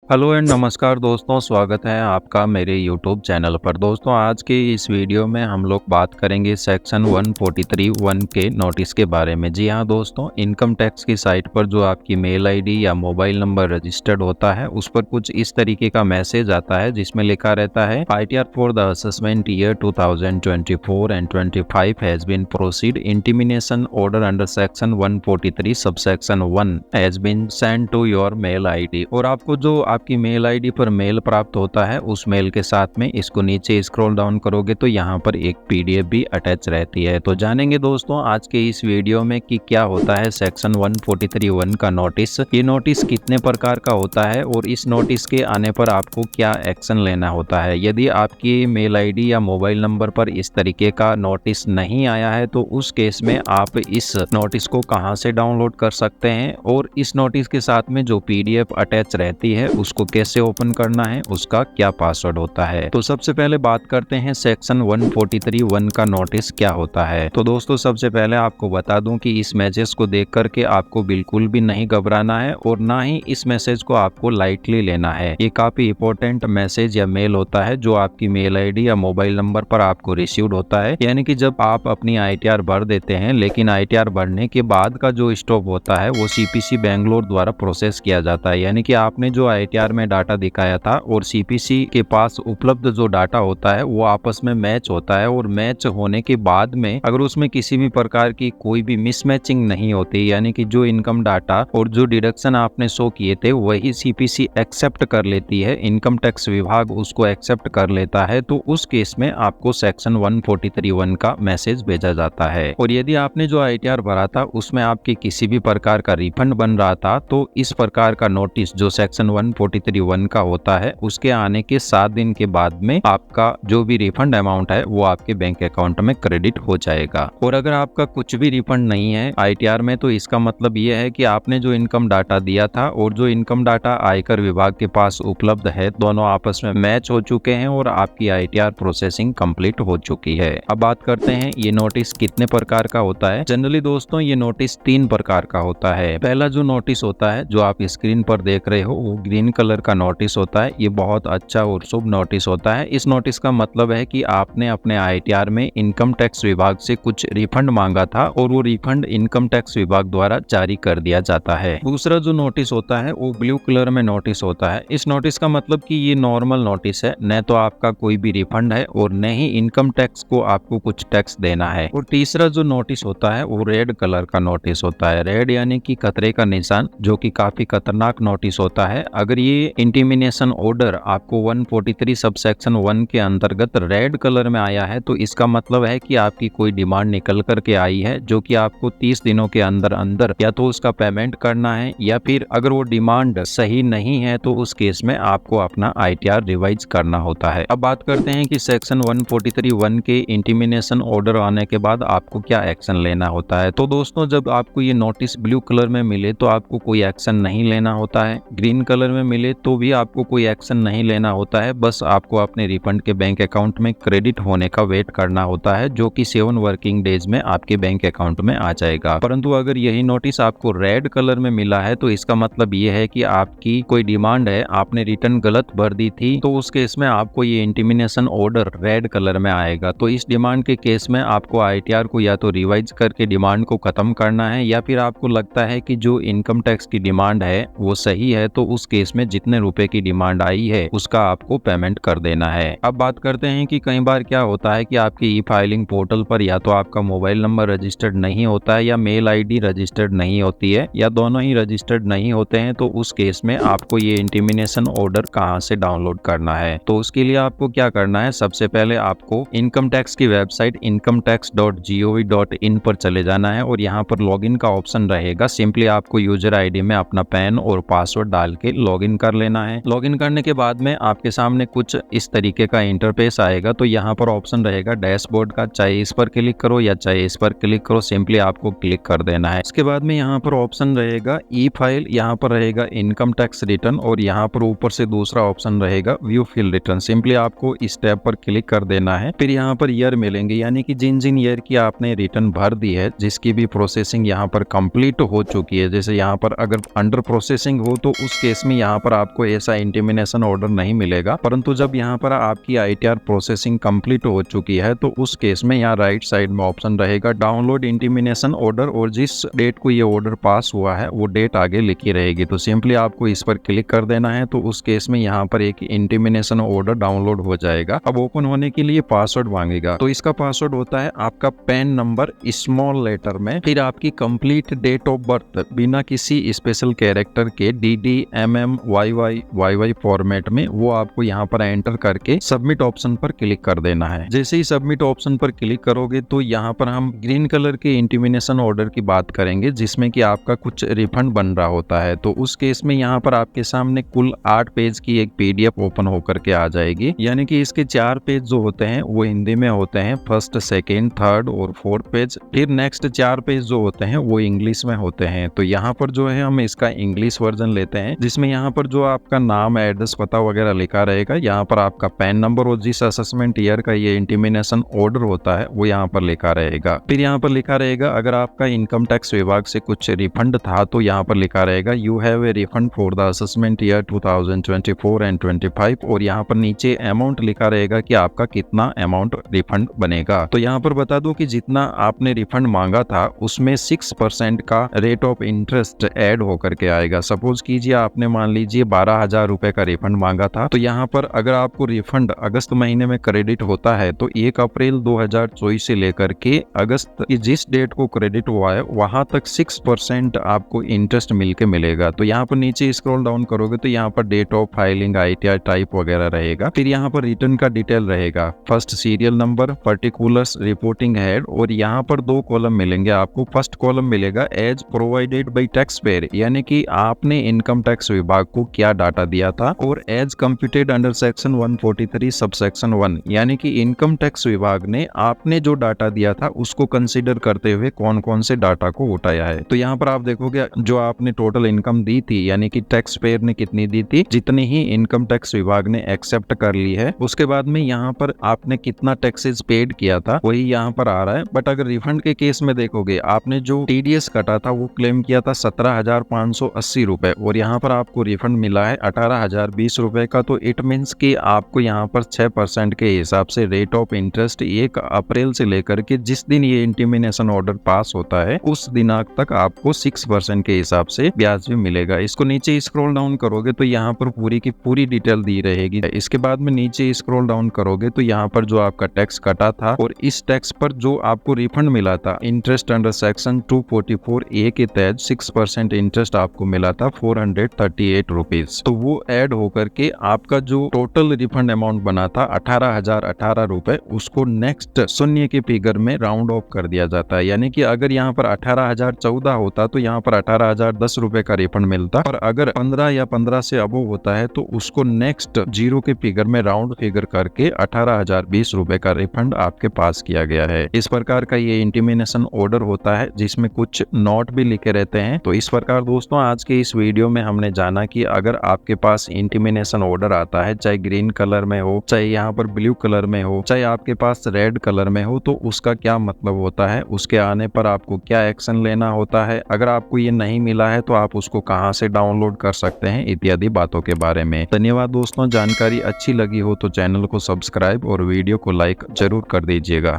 Hello and नमस्कार दोस्तों, स्वागत है आपका मेरे यूट्यूब चैनल पर। दोस्तों, आज के इस वीडियो में हम लोग बात करेंगे सेक्शन 143(1) के नोटिस के बारे में। जी हाँ दोस्तों, इनकम टैक्स की साइट पर जो आपकी मेल आईडी या मोबाइल नंबर रजिस्टर्ड होता है उस पर कुछ इस तरीके का मैसेज आता है जिसमें लिखा रहता है ITR for the assessment year 2024 and 25 has been proceed. Intimation order under section 143 subsection 1 has been send to your mail ID. और आपको जो आपकी मेल आईडी पर मेल प्राप्त होता है उस मेल के साथ में इसको नीचे स्क्रॉल डाउन करोगे तो यहाँ पर एक पीडीएफ भी अटैच रहती है। तो जानेंगे दोस्तों आज के इस वीडियो में कि क्या होता है सेक्शन 143(1) का नोटिस, ये नोटिस कितने प्रकार का होता है और इस नोटिस के आने पर आपको क्या एक्शन लेना होता है। यदि आपकी मेल आईडी या मोबाइल नंबर पर इस तरीके का नोटिस नहीं आया है तो उस केस में आप इस नोटिस को कहां से डाउनलोड कर सकते हैं और इस नोटिस के साथ में जो पीडीएफ अटैच रहती है उसको कैसे ओपन करना है, उसका क्या पासवर्ड होता है। तो सबसे पहले बात करते हैं सेक्शन 143(1) का नोटिस क्या होता है। तो दोस्तों, सबसे पहले आपको बता दूं कि इस मैसेज को देख करके आपको बिल्कुल भी नहीं घबराना है और ना ही इस मैसेज को आपको लाइटली लेना है। ये काफी इंपॉर्टेंट मैसेज या मेल होता है जो आपकी मेल आईडी या मोबाइल नंबर पर आपको रिसीव्ड होता है। यानी कि जब आप अपनी ITR भर देते हैं, लेकिन ITR भरने के बाद का जो स्टॉप होता है वो CPC बेंगलोर द्वारा प्रोसेस किया जाता है। यानी कि आपने जो ITR में डाटा दिखाया था और CPC के पास उपलब्ध जो डाटा होता है वो आपस में मैच होता है और मैच होने के बाद में अगर उसमें किसी भी प्रकार की कोई भी मिसमैचिंग नहीं होती, यानी कि जो इनकम डाटा और जो डिडक्शन आपने शो किए थे वही CPC एक्सेप्ट कर लेती है, इनकम टैक्स विभाग उसको एक्सेप्ट कर लेता है, तो उस केस में आपको सेक्शन 143(1) का मैसेज भेजा जाता है। और यदि आपने जो ITR भरा था उसमें आपके किसी भी प्रकार का रिफंड बन रहा था तो इस प्रकार का नोटिस जो सेक्शन 143(1) का होता है उसके आने के 7 दिन के बाद में आपका जो भी रिफंड अमाउंट है वो आपके बैंक अकाउंट में क्रेडिट हो जाएगा। और अगर आपका कुछ भी रिफंड नहीं है ITR में तो इसका मतलब ये है कि आपने जो इनकम डाटा दिया था और जो इनकम डाटा आयकर विभाग के पास उपलब्ध है दोनों आपस में मैच हो चुके हैं और आपकी ITR प्रोसेसिंग कंप्लीट हो चुकी है। अब बात करते हैं ये नोटिस कितने प्रकार का होता है। जनरली दोस्तों ये नोटिस 3 प्रकार का होता है। पहला जो नोटिस होता है जो आप स्क्रीन पर देख रहे हो वो ग्रीन कलर का नोटिस होता है। ये बहुत अच्छा और शुभ नोटिस होता है। इस नोटिस का मतलब है कि आपने अपने ITR में इनकम टैक्स विभाग से कुछ रिफंड मांगा था और वो रिफंड इनकम टैक्स विभाग द्वारा जारी कर दिया जाता है। दूसरा जो नोटिस होता है वो ब्लू कलर में नोटिस होता है। इस नोटिस का मतलब कि ये नॉर्मल नोटिस है, न तो आपका कोई भी रिफंड है और न ही इनकम टैक्स को आपको कुछ टैक्स देना है। और तीसरा जो नोटिस होता है वो रेड कलर का नोटिस होता है। रेड यानी कि खतरे का निशान, जो कि काफी खतरनाक नोटिस होता है। अगर ये इंटीमिनेशन ऑर्डर आपको 143 सबसेक्शन 1 के अंतर्गत रेड कलर में आया है तो इसका मतलब है कि आपकी कोई डिमांड निकल करके आई है जो कि आपको 30 दिनों के अंदर अंदर या तो उसका पेमेंट करना है, या फिर अगर वो डिमांड सही नहीं है तो उस केस में आपको अपना ITR रिवाइज करना होता है। अब बात करते हैं कि सेक्शन 143(1) के इंटीमिनेशन ऑर्डर आने के बाद आपको क्या एक्शन लेना होता है। तो दोस्तों, जब आपको ये नोटिस ब्लू कलर में मिले तो आपको कोई एक्शन नहीं लेना होता है। ग्रीन कलर में मिले तो भी आपको कोई एक्शन नहीं लेना होता है। बस आपको अपने रिफंड के बैंक अकाउंट में क्रेडिट होने का वेट करना होता है जो कि 7 वर्किंग डेज में आपके बैंक अकाउंट में आ जाएगा। परंतु अगर यही नोटिस आपको रेड कलर में मिला है तो इसका मतलब ये है कि आपकी कोई डिमांड है, आपने रिटर्न गलत भर दी थी, तो उस केस में आपको ये इंटीमिनेशन ऑर्डर रेड कलर में आएगा। तो इस डिमांड के केस में आपको ITR को या तो रिवाइज करके डिमांड को खत्म करना है, या फिर आपको लगता है कि जो इनकम टैक्स की डिमांड है वो सही है तो उस केस में जितने रुपए की डिमांड आई है उसका आपको पेमेंट कर देना है। अब बात करते हैं कि कई बार क्या होता है कि आपकी E-फाइलिंग पोर्टल पर या तो आपका मोबाइल नंबर रजिस्टर्ड नहीं होता है या मेल आईडी रजिस्टर्ड नहीं होती है या दोनों ही रजिस्टर्ड नहीं होते हैं। तो उस केस में आपको ये इंटीमिनेशन ऑर्डर कहां से डाउनलोड करना है। तो उसके लिए आपको क्या करना है, सबसे पहले आपको इनकम टैक्स की वेबसाइट incometax.gov.in पर चले जाना है और यहाँ पर लॉगिन का ऑप्शन रहेगा। सिंपली आपको यूजर आईडी में अपना पैन और पासवर्ड डाल के लॉगिन कर लेना है। लॉगिन करने के बाद में आपके सामने कुछ इस तरीके का इंटरफेस आएगा। तो यहाँ पर ऑप्शन रहेगा डैशबोर्ड का, चाहे इस पर क्लिक करो या चाहे इस पर क्लिक करो, सिंपली आपको क्लिक कर देना है। इसके बाद में यहाँ पर ऑप्शन रहेगा E-फाइल, यहाँ पर रहेगा इनकम टैक्स रिटर्न और यहाँ पर ऊपर से दूसरा ऑप्शन रहेगा व्यू फिल रिटर्न। सिंपली आपको इस टैब पर क्लिक कर देना है। फिर यहाँ पर ईयर मिलेंगे, यानी कि जिन जिन ईयर की आपने रिटर्न भर दी है, जिसकी भी प्रोसेसिंग यहाँ पर कंप्लीट हो चुकी है। जैसे यहाँ पर अगर अंडर प्रोसेसिंग हो तो उस केस में यहाँ पर आपको ऐसा इंटीमिनेशन ऑर्डर नहीं मिलेगा, परंतु जब यहाँ पर आपकी ITR प्रोसेसिंग कंप्लीट हो चुकी है तो उस केस में यहाँ राइट साइड में ऑप्शन रहेगा डाउनलोड इंटीमिनेशन ऑर्डर, और जिस डेट को ये ऑर्डर पास हुआ है वो डेट आगे लिखी रहेगी। तो सिंपली आपको इस पर क्लिक कर देना है, तो उस केस में यहाँ पर एक इंटीमिनेशन ऑर्डर डाउनलोड हो जाएगा। अब ओपन होने के लिए पासवर्ड मांगेगा, तो इसका पासवर्ड होता है आपका पैन नंबर स्मॉल लेटर में, फिर आपकी कंप्लीट डेट ऑफ बर्थ बिना किसी स्पेशल कैरेक्टर के DD MM YY फॉर्मेट में, वो आपको यहाँ पर एंटर करके सबमिट ऑप्शन पर क्लिक कर देना है। जैसे ही सबमिट ऑप्शन पर क्लिक करोगे तो यहाँ पर हम ग्रीन कलर के इंटीमिनेशन ऑर्डर की बात करेंगे, जिसमें कि आपका कुछ रिफंड बन रहा होता है। तो उस केस में यहाँ पर आपके सामने कुल 8 पेज की एक PDF ओपन होकर के आ जाएगी, यानी कि इसके 4 पेज जो होते हैं वो हिंदी में होते हैं, फर्स्ट, सेकेंड, थर्ड और फोर्थ पेज। फिर नेक्स्ट 4 पेज जो होते हैं वो इंग्लिश में होते हैं। तो यहाँ पर जो है हम इसका इंग्लिश वर्जन लेते हैं, जिसमें यहाँ पर जो आपका नाम, एड्रेस, पता वगैरह लिखा रहेगा, यहाँ पर आपका पैन नंबर और जिस असेसमेंट ईयर का ये इंटीमिनेशन ऑर्डर होता है वो यहाँ पर लिखा रहेगा। फिर यहाँ पर लिखा रहेगा अगर आपका इनकम टैक्स विभाग से कुछ रिफंड था तो यहाँ पर लिखा रहेगा you have a refund for the assessment year 2024 and 25, और यहाँ पर नीचे अमाउंट लिखा रहेगा कि आपका कितना अमाउंट रिफंड बनेगा। तो यहाँ पर बता दूं कि जितना आपने रिफंड मांगा था उसमें 6% का रेट ऑफ इंटरेस्ट ऐड होकर के आएगा। सपोज कीजिए आपने मान लीजिए 12,000 रुपए का रिफंड मांगा था, तो यहाँ पर अगर आपको रिफंड अगस्त महीने में क्रेडिट होता है तो 1 अप्रैल 2024 से लेकर के अगस्त की जिस डेट को क्रेडिट हुआ है वहां तक 6% आपको इंटरेस्ट मिलके मिलेगा। तो यहाँ पर नीचे स्क्रॉल डाउन करोगे तो यहाँ पर date of filing, ITR type वगैरह रहेगा। फिर यहाँ पर रिटर्न का डिटेल रहेगा, first serial number, particulars, reporting head, और यहाँ पर 2 कॉलम मिलेंगे आपको। फर्स्ट कॉलम मिलेगा as provided by tax payer, यानी कि आपने इनकम टैक्स विभाग को क्या डाटा दिया था, और as computed under section 143 subsection 1, यानी कि इनकम टैक्स विभाग ने आपने जो डाटा दिया था उसको कंसीडर करते हुए कौन कौन से डाटा को उठाया है। तो यहाँ पर आप देखोगे जो आपने टोटल इनकम दी थी, यानी कि टैक्स पेयर ने कितनी दी थी, जितनी ही इनकम टैक्स विभाग ने एक्सेप्ट कर ली है। उसके बाद में यहाँ पर आपने कितना टैक्सेस पेड किया था वही यहाँ पर आ रहा है। बट अगर रिफंड के केस में देखोगे, आपने जो TDS कटा था वो क्लेम किया था 17,580 रुपए, और यहाँ पर आपको रिफंड मिला है 18,020 रुपए का। तो इट मीन्स कि आपको यहाँ पर 6% के हिसाब से रेट ऑफ इंटरेस्ट 1 अप्रैल से लेकर के जिस दिन ये इंटीमिनेशन ऑर्डर पास होता है उस दिनांक तक आपको 6% के हिसाब से ब्याज भी मिलेगा। इसको नीचे स्क्रॉल डाउन करोगे तो यहाँ पर पूरी की पूरी डिटेल दी रहेगी। इसके बाद में नीचे स्क्रॉल डाउन करोगे तो यहाँ पर जो आपका टैक्स कटा था और इस टैक्स पर जो आपको रिफंड मिला था, इंटरेस्ट अंडर सेक्शन 244A के तहत 6% इंटरेस्ट आपको मिला था 438 रुपीज। तो वो ऐड होकर के आपका जो टोटल रिफंड अमाउंट बना था 18,018 रुपए, उसको नेक्स्ट शून्य के फिगर में राउंड ऑफ कर दिया जाता है। यानी कि अगर यहाँ पर 18,014 होता तो यहाँ पर 18,010 रुपए का रिफंड मिलता, और अगर 15 या 15 से अबव होता है तो उसको नेक्स्ट जीरो के फिगर में राउंड फिगर करके 18,020 रुपए का रिफंड आपके पास किया गया है। इस प्रकार का ये इंटीमिनेशन ऑर्डर होता है जिसमें कुछ नोट भी लिखे रहते हैं। तो इस प्रकार दोस्तों आज के इस वीडियो में हमने जाना कि अगर आपके पास इंटीमिनेशन ऑर्डर आता है, चाहे ग्रीन कलर में हो, चाहे यहाँ पर ब्लू कलर में हो, चाहे आपके पास रेड कलर में हो, तो उसका क्या मतलब होता है, उसके आने पर आपको क्या एक्शन लेना होता है, अगर आपको ये नहीं मिला है तो आप उसको कहां से डाउनलोड कर सकते हैं, इत्यादि बातों के बारे में। धन्यवाद दोस्तों, जानकारी अच्छी लगी हो तो चैनल को सब्सक्राइब और वीडियो को लाइक जरूर कर दीजिएगा।